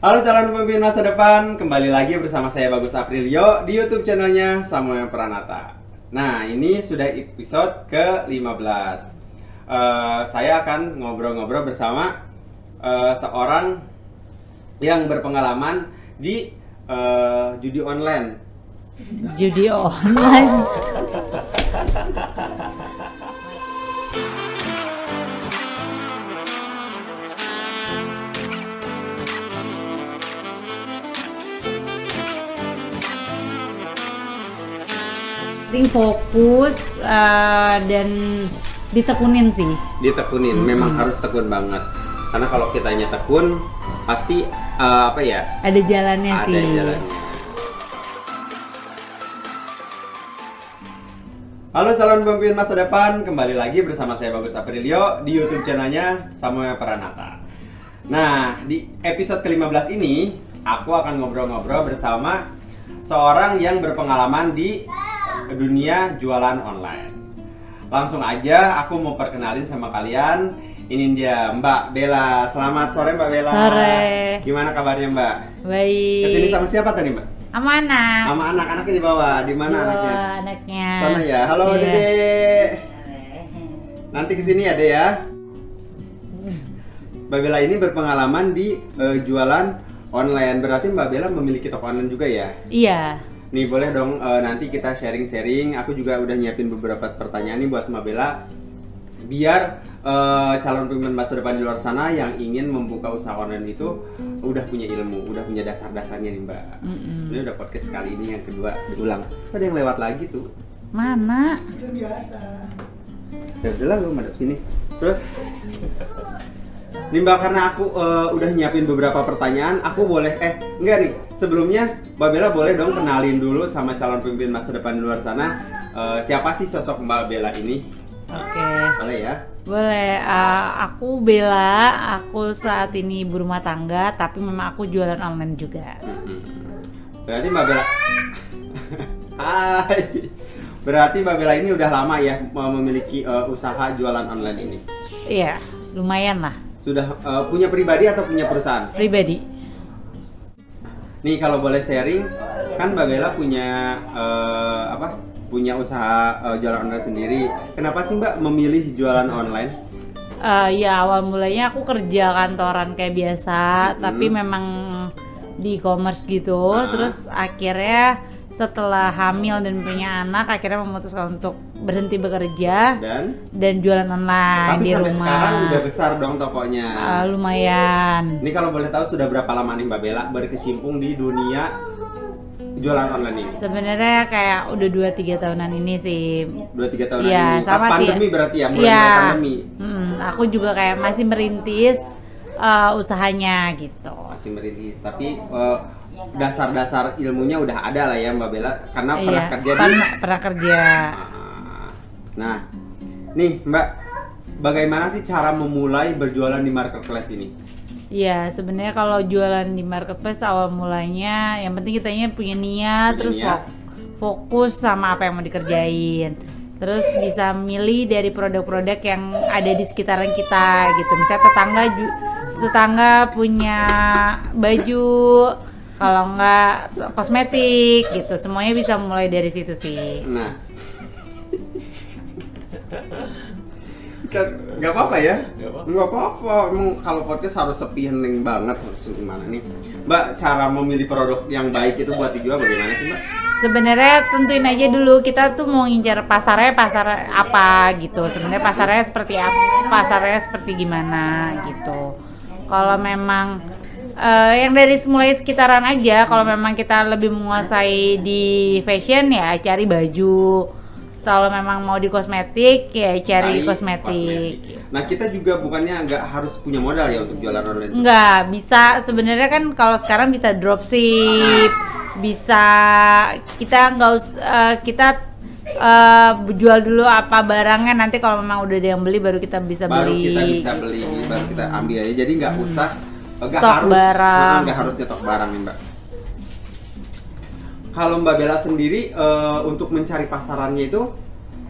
Halo calon pemimpin masa depan, kembali lagi bersama saya Bagus Aprilio di YouTube channelnya Samuel Pranata. Nah, ini sudah episode ke-15. Saya akan ngobrol-ngobrol bersama seorang yang berpengalaman di judi online. Judi online. Penting fokus dan ditekunin sih. Ditekunin, memang harus tekun banget. Karena kalau kitanya tekun, pasti Ada jalannya ada sih. jalannya. Halo calon pemimpin masa depan, kembali lagi bersama saya Bagus Aprilio di YouTube channelnya Samuel Pranata. Nah, di episode ke-15 ini, aku akan ngobrol-ngobrol bersama seorang yang berpengalaman di dunia jualan online. Langsung aja aku mau perkenalin sama kalian. Ini dia Mbak Bella. Selamat sore Mbak Bella. Sore. Gimana kabarnya Mbak? Baik. Kesini sama siapa tadi Mbak? Sama anak. Sama anak-anak di bawah. Di mana anaknya? Anaknya. Sana ya. Halo Iya. Dede. Nanti kesini ya Dede ya. Mbak Bella ini berpengalaman di jualan online. Berarti Mbak Bella memiliki toko online juga ya? Iya. Nih boleh dong nanti kita sharing-sharing. Aku juga udah nyiapin beberapa pertanyaan nih buat Mbak Bella, biar calon pemimpin masa depan di luar sana yang ingin membuka usaha online itu udah punya ilmu, udah punya dasar-dasarnya nih Mbak. Ini udah podcast kali ini yang kedua diulang. Ada yang lewat lagi tuh. Mana? Udah biasa. Ya udahlah gue madep sini. Terus nih Mbak, karena aku udah nyiapin beberapa pertanyaan, aku boleh enggak nih, sebelumnya Mbak Bella boleh dong kenalin dulu sama calon pemimpin masa depan di luar sana, siapa sih sosok Mbak Bella ini? Oke. Boleh ya? Boleh. Aku Bella. Aku saat ini ibu rumah tangga, tapi memang aku jualan online juga. Berarti Mbak Bella Hai. Berarti Mbak Bella ini udah lama ya memiliki usaha jualan online ini? Iya, lumayan lah. Sudah punya pribadi atau punya perusahaan? Pribadi. Nih kalau boleh sharing, kan Mbak Bella punya punya usaha jualan online sendiri. Kenapa sih Mbak memilih jualan online? Ya awal mulanya aku kerja kantoran kayak biasa, tapi memang di e-commerce gitu. Terus akhirnya setelah hamil dan punya anak, akhirnya memutuskan untuk berhenti bekerja dan jualan online tapi di sampai rumah. sekarang udah besar dong tokonya. Lumayan. Ini kalau boleh tahu sudah berapa lama nih Mbak Bella berkecimpung di dunia jualan online ini? Sebenarnya kayak udah 2-3 tahunan ini sih. 2-3 tahunan Iya, ini. Pas sama sih. pandemi berarti ya, mulai Iya. dari pandemi. Aku juga kayak masih merintis usahanya gitu. Masih merintis, tapi dasar-dasar ilmunya udah ada lah ya Mbak Bella, karena pernah kerja di. Pernah kerja. Nah, nih Mbak, bagaimana sih cara memulai berjualan di marketplace ini? Iya, sebenarnya kalau jualan di marketplace awal mulanya yang penting kitanya punya niat, terus fokus sama apa yang mau dikerjain. Terus bisa milih dari produk-produk yang ada di sekitaran kita gitu. Misalnya tetangga punya baju, kalau enggak kosmetik gitu. Semuanya bisa mulai dari situ sih. Nah, kan nggak apa-apa ya? Nggak apa-apa. Emang kalau podcast harus sepi hening banget, harus gimana nih? Mbak, cara memilih produk yang baik itu buat dijual bagaimana sih Mbak? Sebenarnya tentuin aja dulu kita tuh mau ngincar pasar apa gitu. Sebenarnya pasarnya seperti apa? Pasarnya seperti gimana gitu. Kalau memang yang dari mulai sekitaran aja, kalau memang kita lebih menguasai di fashion ya cari baju. Kalau memang mau di kosmetik ya cari kosmetik. Nah kita juga bukannya nggak harus punya modal ya untuk jualan online? Nggak bisa, sebenarnya kan kalau sekarang bisa dropship, bisa kita nggak kita jual dulu apa barangnya, nanti kalau memang udah ada yang beli baru kita bisa beli. Baru kita bisa beli, baru kita ambil aja. Jadi nggak usah stok barang. Nggak harus nyetok barang nih Mbak. Kalau Mbak Bella sendiri untuk mencari pasarannya itu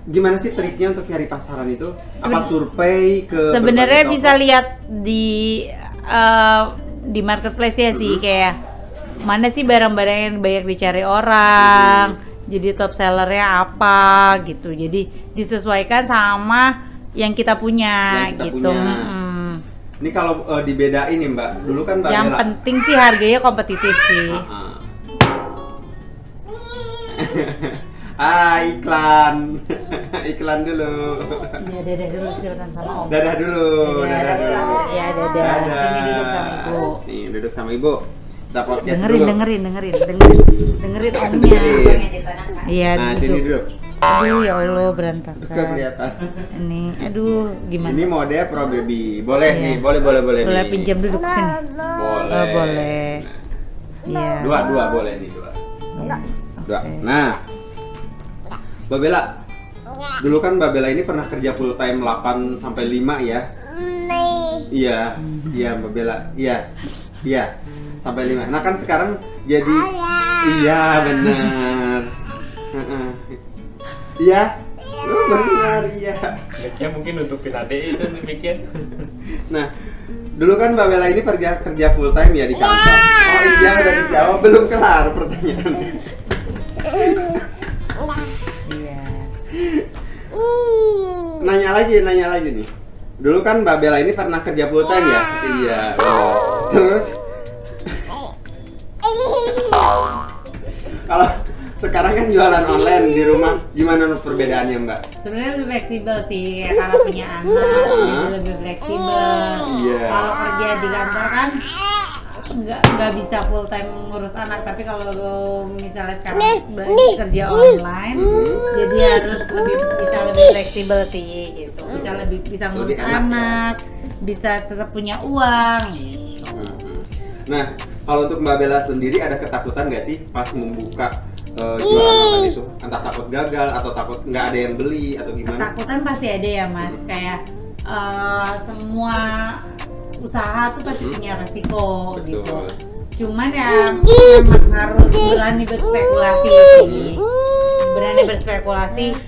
gimana sih triknya untuk cari pasaran itu? Apa survei ke sebenarnya bisa lihat di di marketplace ya sih, kayak mana sih barang-barang yang banyak dicari orang, jadi top sellernya apa gitu. Jadi disesuaikan sama yang kita punya gitu. Ini kalau dibedain nih Mbak, dulu kan Mbak yang Bella. penting sih harganya kompetitif sih. Iklan. Iklan dulu. Iya, dadah dulu silakan sama Om. Dadah dulu. Dadah dulu. Ya, dadah. Sini duduk sama Ibu. Nih, duduk sama Ibu. Kita podcast Dengerin dulu. dengerin Omnya. Iya, Nah, sini duduk. Aduh, ya Allah Ke berantakan. kelihatan. Ini, aduh, gimana? Ini mode Pro Baby. Boleh Iya. nih, boleh Boleh nih. pinjam duduk sini. Boleh. Oh, boleh. Iya. Dua boleh nih, dua. Iya. Dua. Oke. Nah, Mbak Bella, dulu kan Mbak Bella ini pernah kerja full time 8 sampai 5 ya? Iya, iya Mbak Bella, iya, sampai 5. Nah kan sekarang jadi, iya benar, iya, benar, iya. Mic-nya mungkin nutupin adek itu mikir. Nah, dulu kan Mbak Bella ini kerja full time ya di kantor. Oh iya, udah dijawab, belum kelar pertanyaannya. Iya. Nanya lagi nih. Dulu kan Mbak Bella ini pernah kerja full time ya? Iya. Terus kalau sekarang kan jualan online di rumah, gimana perbedaannya Mbak? Sebenarnya lebih fleksibel sih, kayak kalau punya anak jadi lebih fleksibel. Iya. Kalau kerja di kantor kan nggak bisa full time ngurus anak, tapi kalau misalnya sekarang kerja online, jadi harus bisa lebih fleksibel sih gitu. Bisa ngurus Lebih enak, anak, bisa tetap punya uang. Gitu. Nah, kalau untuk Mbak Bella sendiri ada ketakutan nggak sih pas membuka jualan online itu? Entah takut gagal atau takut nggak ada yang beli atau gimana? Ketakutan pasti ada ya Mas, kayak semua usaha tuh pasti punya resiko. Betul. Gitu. Cuman ya memang harus berani berspekulasi sih. Berani berspekulasi.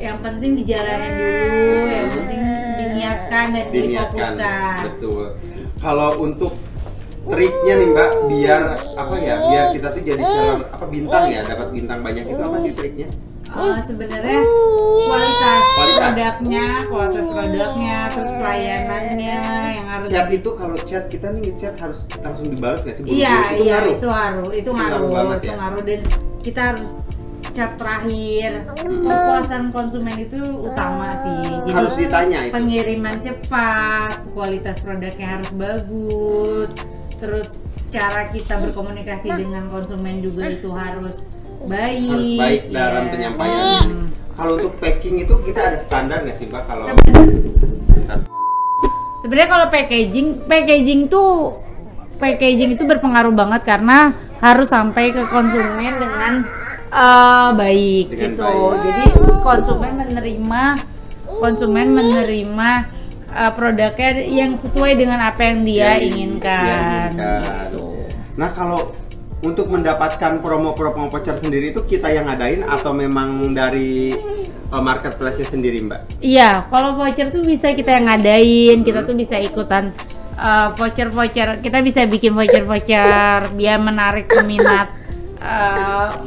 Yang penting dijalanin dulu, yang penting diniatkan dan difokuskan. Betul. Kalau untuk triknya nih Mbak, biar apa ya? Biar kita tuh jadi seller bintang ya, dapat bintang banyak itu apa sih triknya? Sebenarnya kualitas produknya, terus pelayanannya yang harus. Chat itu kalau chat kita nih ngechat harus langsung dibalas nggak sih? Iya, ngaruh. itu ngaruh dan kita harus chat terakhir. Kepuasan konsumen itu utama sih. Jadi Harus ditanya itu. pengiriman cepat, kualitas produknya harus bagus, terus cara kita berkomunikasi dengan konsumen juga itu harus baik. Dalam penyampaiannya. Kalau untuk packing itu kita ada standar nggak sih Mbak? Kalau sebenarnya kalau packaging itu berpengaruh banget karena harus sampai ke konsumen dengan baik gitu. Jadi konsumen menerima produknya yang sesuai dengan apa yang dia inginkan. Gitu. Nah kalau untuk mendapatkan promo-promo voucher sendiri itu kita yang ngadain atau memang dari marketplace-nya sendiri Mbak? Iya, kalau voucher tuh bisa kita yang ngadain, kita tuh bisa ikutan voucher, kita bisa bikin voucher biar menarik peminat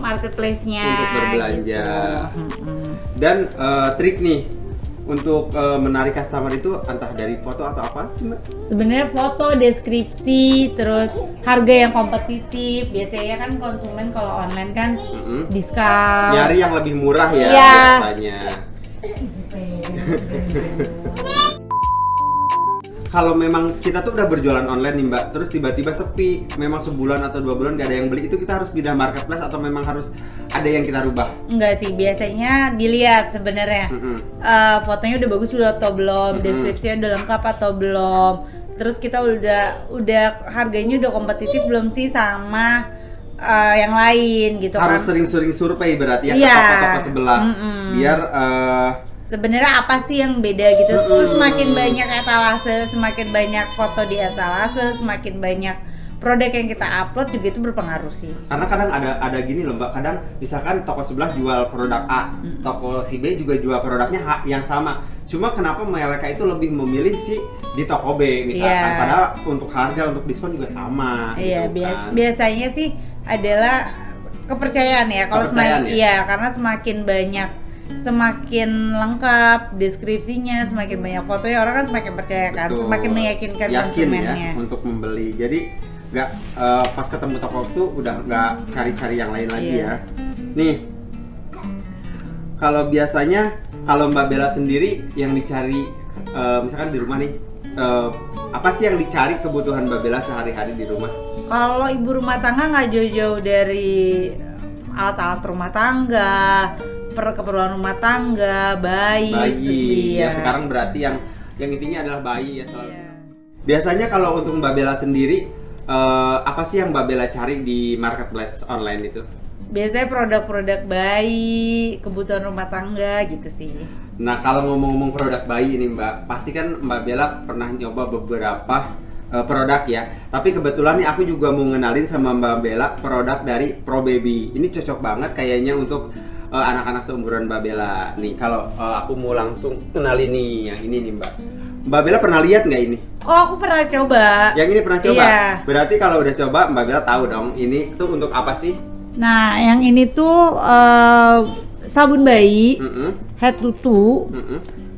marketplace-nya untuk berbelanja. Gitu. Dan trik nih untuk menarik customer itu entah dari foto atau apa sih Mbak? Sebenarnya foto, deskripsi, terus harga yang kompetitif. Biasanya kan konsumen kalau online kan diskon. Nyari yang lebih murah ya Iya. biasanya. Kalau memang kita tuh udah berjualan online nih Mbak, terus tiba-tiba sepi, memang sebulan atau 2 bulan gak ada yang beli, itu kita harus pindah marketplace atau memang harus ada yang kita rubah? Enggak sih, biasanya dilihat sebenarnya fotonya udah bagus atau belum, deskripsinya udah lengkap atau belum, terus kita udah harganya udah kompetitif belum sih sama yang lain gitu. Harus kan sering-sering survei berarti ya Iya. ke toko-toko sebelah biar sebenarnya apa sih yang beda gitu. Terus semakin banyak etalase, semakin banyak foto di etalase, semakin banyak produk yang kita upload juga itu berpengaruh sih. Karena kadang ada gini loh Mbak, kadang misalkan toko sebelah jual produk A, toko si B juga jual produknya yang sama. Cuma kenapa mereka itu lebih memilih si di toko B misalkan, padahal untuk harga, untuk diskon juga sama. Iya, gitu kan. biasanya sih adalah kepercayaan ya. Kalau semakin karena semakin banyak, semakin lengkap deskripsinya, semakin banyak fotonya, orang kan semakin percaya kan, semakin meyakinkan konsumennya ya, untuk membeli. Jadi nggak pas ketemu toko itu udah nggak cari-cari yang lain lagi ya. Nih, kalau biasanya kalau Mbak Bella sendiri yang dicari misalkan di rumah nih, apa sih yang dicari kebutuhan Mbak Bella sehari-hari di rumah? Kalau ibu rumah tangga nggak jauh-jauh dari alat-alat rumah tangga, keperluan rumah tangga, bayi ya sekarang berarti yang intinya adalah bayi ya selalu. Biasanya kalau untuk Mbak Bella sendiri apa sih yang Mbak Bella cari di marketplace online itu? Biasanya produk-produk bayi, kebutuhan rumah tangga gitu sih. Nah kalau ngomong-ngomong produk bayi ini Mbak, pasti kan Mbak Bella pernah nyoba beberapa produk ya. Tapi kebetulan nih aku juga mau ngenalin sama Mbak Bella produk dari Pro Baby. Ini cocok banget kayaknya untuk anak-anak seumuran Mbak Bella. Nih kalau aku mau langsung kenalin nih yang ini nih Mbak. Mbak Bella pernah lihat nggak ini? Oh aku pernah coba. Yang ini pernah coba? Iya. Berarti kalau udah coba Mbak Bella tahu dong ini tuh untuk apa sih? Nah yang ini tuh sabun bayi, head to toe.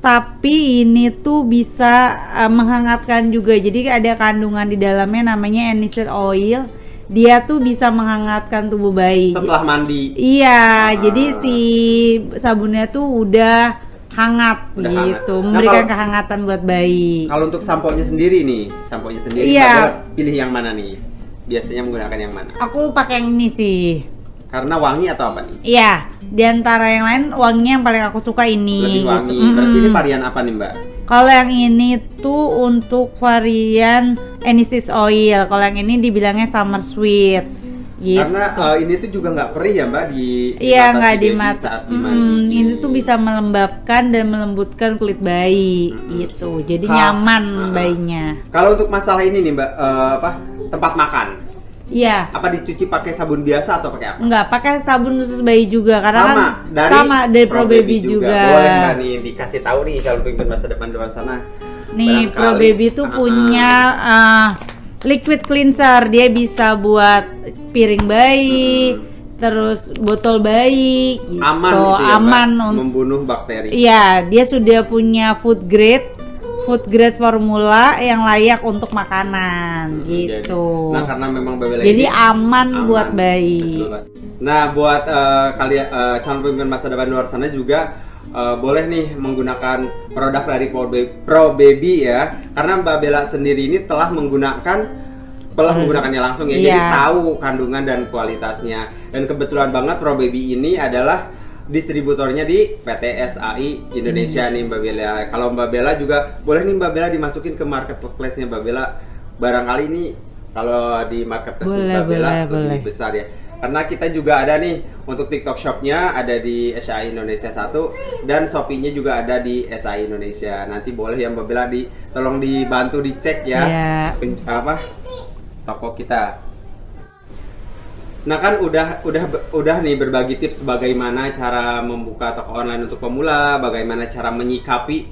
Tapi ini tuh bisa menghangatkan juga. Jadi ada kandungan di dalamnya namanya aniseed oil. Dia tuh bisa menghangatkan tubuh bayi. Setelah mandi. Iya, jadi si sabunnya tuh udah hangat gitu, memberikan kehangatan buat bayi. Kalau untuk sampo-nya sendiri nih, iya. Pilih yang mana nih? Biasanya menggunakan yang mana? Aku pakai yang ini sih. Karena wangi atau apa nih? Iya, di antara yang lain wanginya yang paling aku suka ini. Lebih wangi. Gitu. Berarti ini varian apa nih Mbak? Kalau yang ini tuh untuk varian aniseed oil. Kalau yang ini dibilangnya summer sweet. Gitu. Karena ini tuh juga nggak perih ya Mbak di iya nggak di mata. Ini tuh bisa melembabkan dan melembutkan kulit bayi gitu. Jadi nyaman bayinya. Kalau untuk masalah ini nih Mbak, tempat makan. Iya. Apa dicuci pakai sabun biasa atau pakai apa? Enggak, pakai sabun khusus bayi juga karena sama dari Pro Baby juga. Boleh nggak nih dikasih tahu nih calon pemimpin masa depan di luar sana? Nih Pro Baby tuh punya liquid cleanser. Dia bisa buat piring bayi, terus botol bayi gitu. Aman gitu ya, aman membunuh bakteri. Iya, dia sudah punya food grade formula yang layak untuk makanan gitu. Nah karena memang jadi aman buat bayi. Betul. Nah buat kalian calon pemimpin masa depan di luar sana juga boleh nih menggunakan produk dari Pro Baby ya. Karena Mbak Bella sendiri ini telah menggunakannya langsung ya. Jadi tahu kandungan dan kualitasnya. Dan kebetulan banget Pro Baby ini adalah distributornya di PT SAI Indonesia nih Mbak Bella. Kalau Mbak Bella juga boleh nih Mbak Bella dimasukin ke marketplace-nya Mbak Bella. Barangkali ini kalau di marketplace Mbak Bella lebih besar ya. Karena kita juga ada nih untuk TikTok Shop-nya ada di SAI Indonesia 1 dan Shopee-nya juga ada di SAI Indonesia. Nanti boleh ya Mbak Bella tolong dibantu dicek ya. Toko kita. Nah kan udah nih berbagi tips bagaimana cara membuka toko online untuk pemula, bagaimana cara menyikapi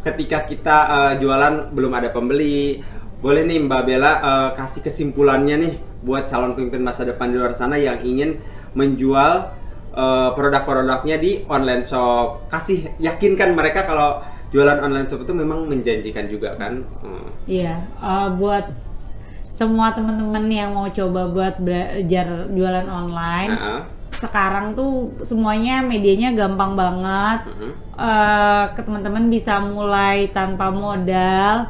ketika kita jualan belum ada pembeli. Boleh nih Mbak Bella kasih kesimpulannya nih buat calon pemimpin masa depan di luar sana yang ingin menjual produk-produknya di online shop. Kasih yakinkan mereka kalau jualan online shop itu memang menjanjikan juga kan. Iya, buat semua teman-teman yang mau coba buat belajar jualan online, sekarang tuh semuanya medianya gampang banget. Teman-teman bisa mulai tanpa modal,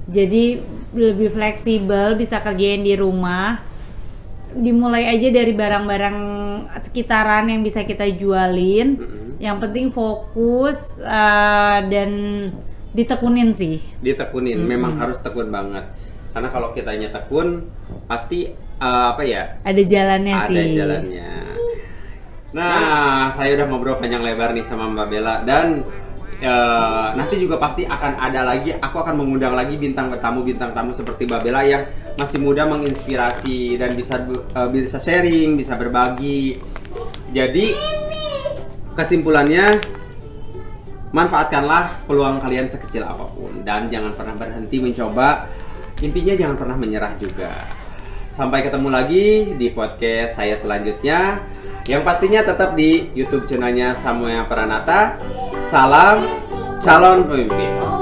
jadi lebih fleksibel, bisa kerjain di rumah. Dimulai aja dari barang-barang sekitaran yang bisa kita jualin. Yang penting fokus dan ditekunin sih. Ditekunin, memang harus tekun banget. Karena kalau kitanya tekun pasti ada jalannya sih. Ada jalannya. Nah, saya udah ngobrol panjang lebar nih sama Mbak Bella dan nanti juga pasti akan ada lagi. Aku akan mengundang lagi bintang tamu seperti Mbak Bella yang masih muda menginspirasi dan bisa sharing, bisa berbagi. Jadi kesimpulannya, manfaatkanlah peluang kalian sekecil apapun dan jangan pernah berhenti mencoba. Intinya jangan pernah menyerah juga. Sampai ketemu lagi di podcast saya selanjutnya, yang pastinya tetap di YouTube channelnya Samuel Pranata. Salam calon pemimpin.